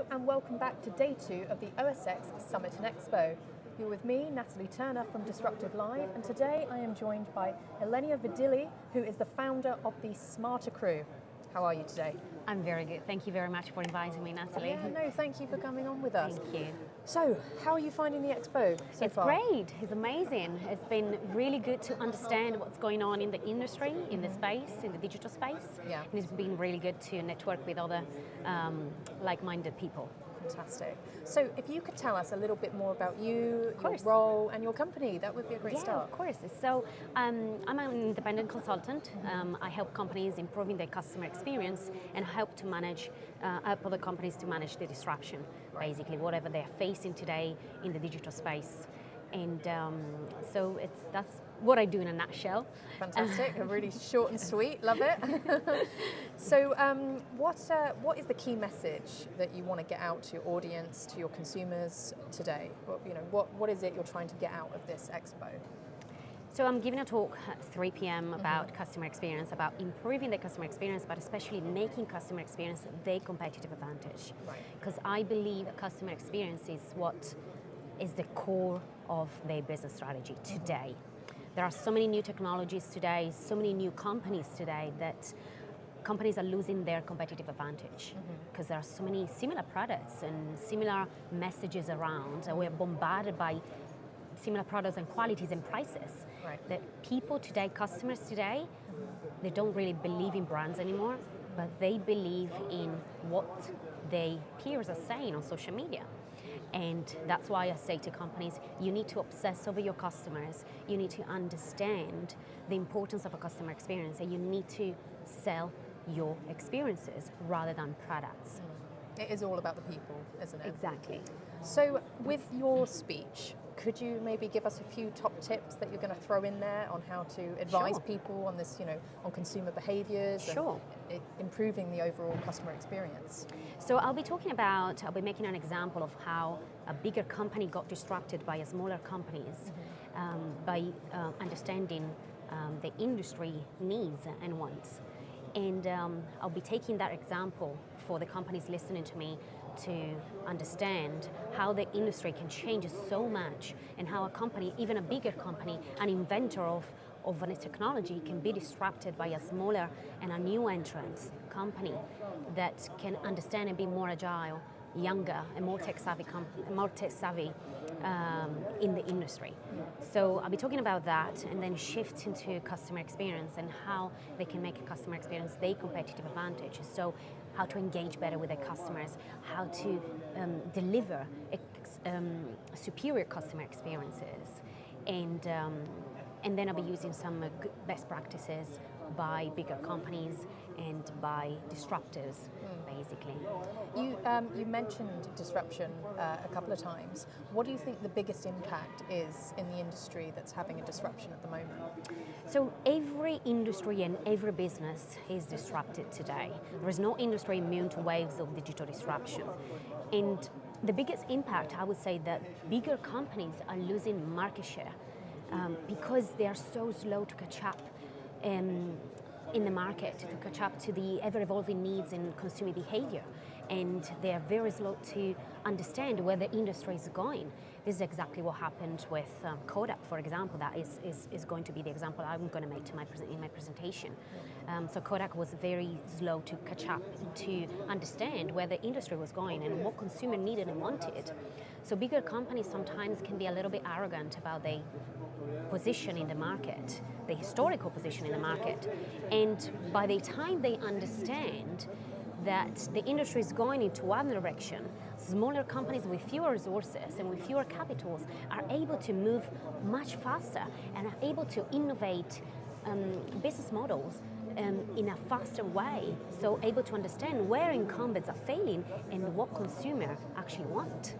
Hello and welcome back to day 2 of the OSX Summit and Expo. You're with me, Natalie Turner from Disruptive Live, and today I am joined by Ilenia Vidili, who is the founder of the Smarter Crew. How are you today? I'm very good. Thank you very much for inviting me, Natalie. Yeah, no, thank you for coming on with us. Thank you. So, how are you finding the expo so far? It's great. It's amazing. It's been really good to understand what's going on in the industry, in the space, in the digital space. Yeah. And it's been really good to network with other like-minded people. Fantastic. So if you could tell us a little bit more about you, your course. role and your company, that would be a great Yeah, start. of course. So I'm an independent consultant. I help companies improving their customer experience and help other companies to manage the disruption, basically, whatever they're facing today in the digital space. And so that's what I do in a nutshell. Fantastic, really short and sweet, love it. So what is the key message that you want to get out to your audience, to your consumers today? What is it you're trying to get out of this expo? So I'm giving a talk at 3 p.m. about customer experience, about improving the customer experience, but especially making customer experience their competitive advantage. Right. Because I believe customer experience is what is the core of their business strategy today. There are so many new technologies today, so many new companies today that companies are losing their competitive advantage because there are so many similar products and similar messages around, and we're bombarded by similar products and qualities and prices. Right. That people today, customers today, they don't really believe in brands anymore, but they believe in what their peers are saying on social media. And that's why I say to companies, you need to obsess over your customers, you need to understand the importance of a customer experience, and you need to sell your experiences rather than products. It is all about the people, isn't it? Exactly. So with your speech, could you maybe give us a few top tips that you're going to throw in there on how to advise Sure. people on this, on consumer behaviors Sure. and improving the overall customer experience? So I'll be making an example of how a bigger company got disrupted by a smaller companies by understanding the industry needs and wants. And I'll be taking that example for the companies listening to me to understand how the industry can change so much and how a company, even a bigger company, an inventor of a technology can be disrupted by a smaller and a new entrant company that can understand and be more agile, younger and more tech savvy in the industry. So I'll be talking about that and then shift into customer experience and how they can make a customer experience their competitive advantage. So how to engage better with their customers, how to deliver superior customer experiences, and then I'll be using some good best practices by bigger companies and by disruptors, basically. You mentioned disruption a couple of times. What do you think the biggest impact is in the industry that's having a disruption at the moment? So every industry and every business is disrupted today. There is no industry immune to waves of digital disruption. And the biggest impact, I would say, that bigger companies are losing market share because they are so slow to catch up in the market, to catch up to the ever-evolving needs and consumer behavior. And they are very slow to understand where the industry is going. This is exactly what happened with Kodak, for example. That is going to be the example I'm going to make in my presentation. So Kodak was very slow to catch up, to understand where the industry was going and what consumer needed and wanted. So bigger companies sometimes can be a little bit arrogant about their position in the market, the historical position in the market. And by the time they understand that the industry is going into one direction, smaller companies with fewer resources and with fewer capitals are able to move much faster and are able to innovate business models in a faster way, so able to understand where incumbents are failing and what consumer actually want.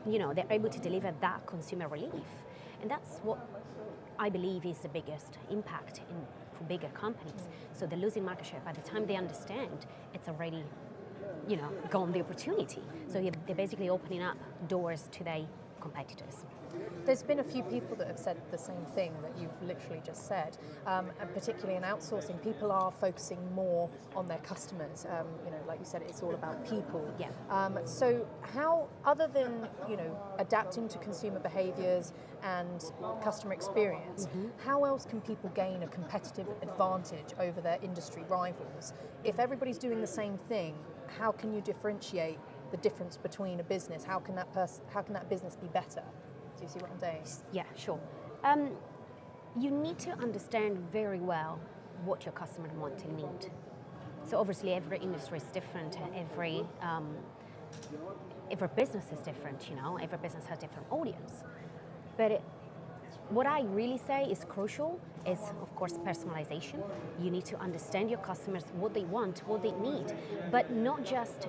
They're able to deliver that consumer relief. And that's what I believe is the biggest impact for bigger companies. So they're losing market share. By the time they understand, it's already, gone the opportunity. So they're basically opening up doors to their competitors. There's been a few people that have said the same thing that you've literally just said, and particularly in outsourcing, people are focusing more on their customers. Like you said, it's all about people. Yeah. So how, other than adapting to consumer behaviours and customer experience, how else can people gain a competitive advantage over their industry rivals? If everybody's doing the same thing, how can you differentiate the difference between a business? How can that business be better? Do you see what I'm saying? Yeah, sure. You need to understand very well what your customers want and need. So obviously every industry is different, every business is different, every business has different audience. But what I really say is crucial is, of course, personalization. You need to understand your customers, what they want, what they need, but not just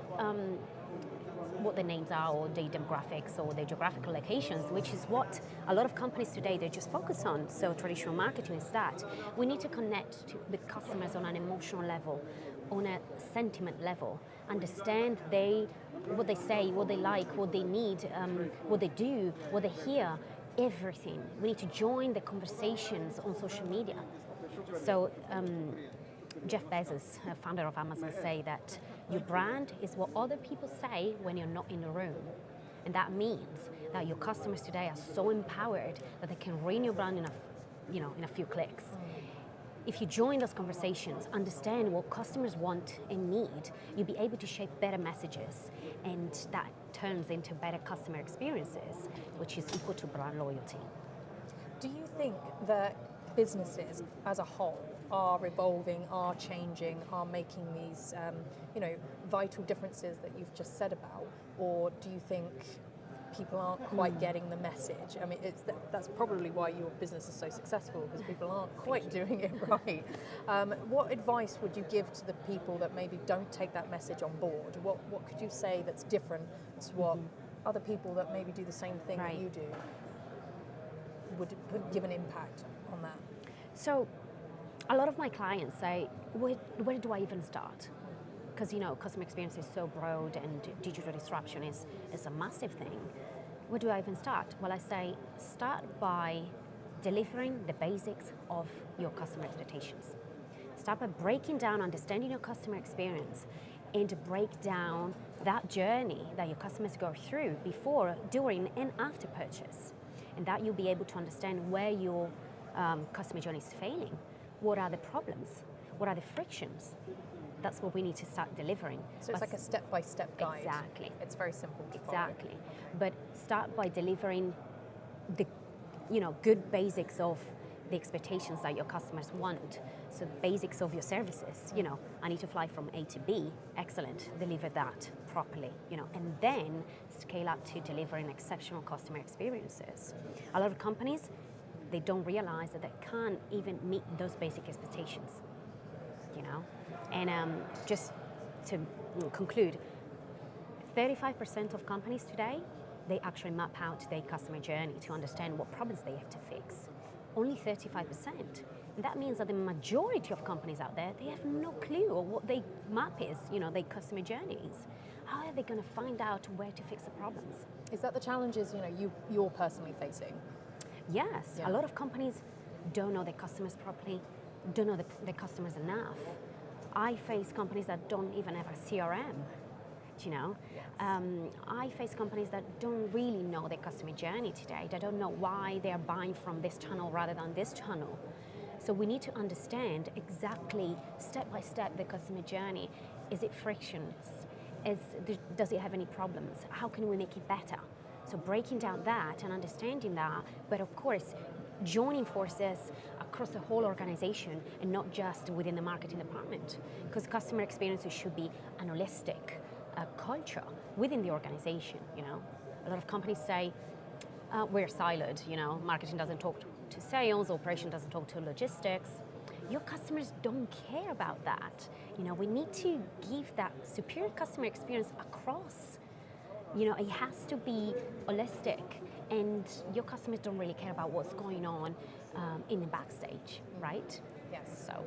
what the names are or the demographics or the geographical locations, which is what a lot of companies today, they just focus on. So traditional marketing is that. We need to connect with customers on an emotional level, on a sentiment level, understand what they say, what they like, what they need, what they do, what they hear, everything. We need to join the conversations on social media. So Jeff Bezos, founder of Amazon, say that your brand is what other people say when you're not in the room. And that means that your customers today are so empowered that they can read your brand in a few clicks. If you join those conversations, understand what customers want and need, you'll be able to shape better messages, and that turns into better customer experiences, which is equal to brand loyalty. Do you think that businesses as a whole are evolving, are changing, are making these vital differences that you've just said about, or do you think people aren't quite getting the message? I mean, that's probably why your business is so successful, because people aren't quite doing it right. What advice would you give to the people that maybe don't take that message on board? What could you say that's different to what other people that maybe do the same thing that you do would give an impact on that? So a lot of my clients say, where do I even start? Because customer experience is so broad and digital disruption is a massive thing. Where do I even start? Well, I say start by delivering the basics of your customer expectations. Start by breaking down, understanding your customer experience, and to break down that journey that your customers go through before, during, and after purchase. And that you'll be able to understand where your customer journey is failing. What are the problems? What are the frictions? That's what we need to start delivering. So it's like a step-by-step guide. Exactly. It's very simple to Exactly. follow. But start by delivering the good basics of the expectations that your customers want. So basics of your services. I need to fly from A to B. Excellent. Deliver that properly. And then scale up to delivering exceptional customer experiences. A lot of companies, they don't realize that they can't even meet those basic expectations. And just to conclude, 35% of companies today, they actually map out their customer journey to understand what problems they have to fix. Only 35%. And that means that the majority of companies out there, they have no clue of what their map is, their customer journeys. How are they going to find out where to fix the problems? Is that the challenges you're personally facing? Yes. Yeah. A lot of companies don't know their customers properly, don't know their customers enough. I face companies that don't even have a CRM, I face companies that don't really know their customer journey today. They don't know why they are buying from this channel rather than this channel. So we need to understand exactly, step by step, the customer journey. Is it frictions? Does it have any problems? How can we make it better? So breaking down that and understanding that, but of course, joining forces across the whole organization and not just within the marketing department, because customer experiences should be an holistic culture within the organization. A lot of companies say we're siloed. Marketing doesn't talk to sales, operation doesn't talk to logistics. Your customers don't care about that. We need to give that superior customer experience across. It has to be holistic, and your customers don't really care about what's going on in the backstage, right? Yes. So,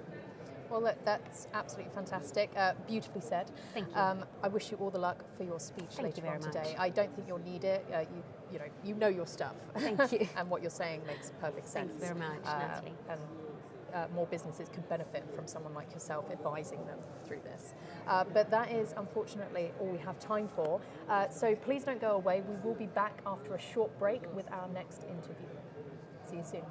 Well, look, that's absolutely fantastic. Beautifully said. Thank you. I wish you all the luck for your speech Thank you later on very today. much. I don't think you'll need it. You know your stuff. Thank you. And what you're saying makes perfect sense. Thanks very much, Natalie. And more businesses could benefit from someone like yourself advising them through this. But that is unfortunately all we have time for. So please don't go away. We will be back after a short break with our next interview. See you soon.